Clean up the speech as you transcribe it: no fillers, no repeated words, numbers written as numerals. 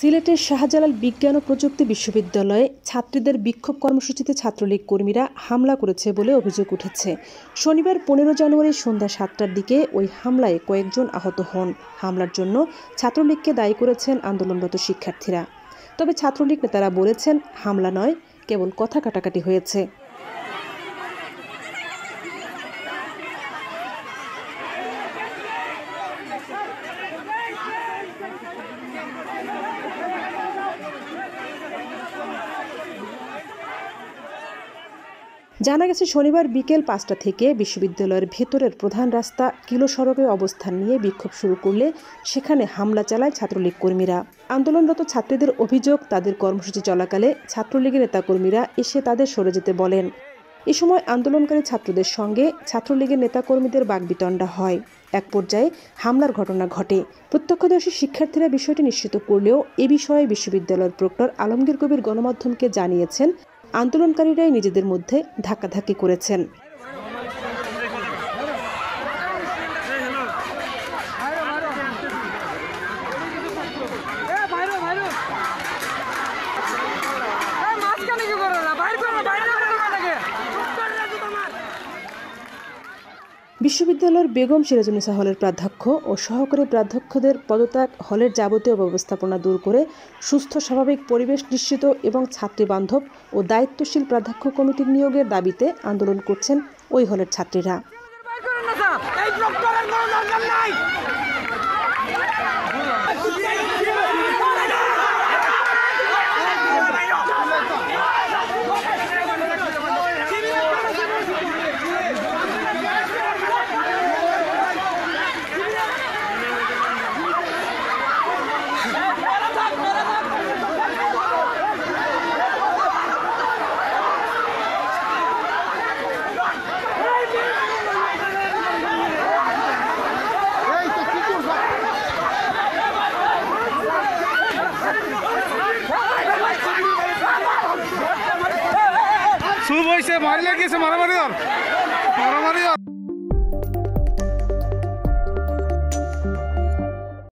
সিলেটের শাহজালাল বিজ্ঞান ও প্রযুক্তি বিশ্ববিদ্যালয়ে ছাত্রীদের বিক্ষোভ কর্মসূচিতে ছাত্রলীগ কর্মীরা হামলা করেছে বলে অভিযোগ উঠেছে। শনিবার 15 জানুয়ারি সন্ধ্যা 7টার দিকে ওই হামলায় কয়েকজন আহত হন। হামলার জন্য ছাত্রলীগকে দায়ী করেছেন আন্দোলনরত শিক্ষার্থীরা। তবে ছাত্রলীগ নেতারা বলেছেন, হামলা নয়, কেবল কথা কাটাকাটি হয়েছে। জানা গেছে, শনিবার বিকেল 5টা থেকে বিশ্ববিদ্যালয়ের ভেতরের প্রধান রাস্তা কিলো সড়কে অবস্থান নিয়ে বিক্ষোভ শুরু করলে সেখানে হামলা চালায় ছাত্রলীগ কর্মীরা। আন্দোলনরত ছাত্রীদের অভিযোগ, তাদের কর্মসূচি চলাকালে ছাত্রলীগের নেতাকর্মীরা এসে তাদের সরে যেতে বলেন। এ সময় আন্দোলনকারী ছাত্রদের সঙ্গে ছাত্রলীগের নেতাকর্মীদের বাগবিতণ্ডা হয়। এক পর্যায়ে হামলার ঘটনা ঘটে। প্রত্যক্ষদর্শী শিক্ষার্থীরা বিষয়টি নিশ্চিত করলেও এ বিষয়ে বিশ্ববিদ্যালয়ের প্রক্টর আলমগীর কবির গণমাধ্যমকে জানিয়েছেন, আন্দোলনকারীরাই নিজেদের মধ্যে ধাক্কাধাক্কি করেছেন। বিশ্ববিদ্যালয়ের বেগম সিরাজুন্নেসা হলের প্রাধ্যক্ষ ও সহকারী প্রাধ্যক্ষদের পদত্যাগ, হলের যাবতীয় ব্যবস্থাপনা দূর করে সুস্থ স্বাভাবিক পরিবেশ নিশ্চিত এবং ছাত্রী বান্ধব ও দায়িত্বশীল প্রাধ্যক্ষ কমিটির নিয়োগের দাবিতে আন্দোলন করছেন ওই হলের ছাত্রীরা। শুরু হয়েছে, মারি লাগিয়েছে, মারামারি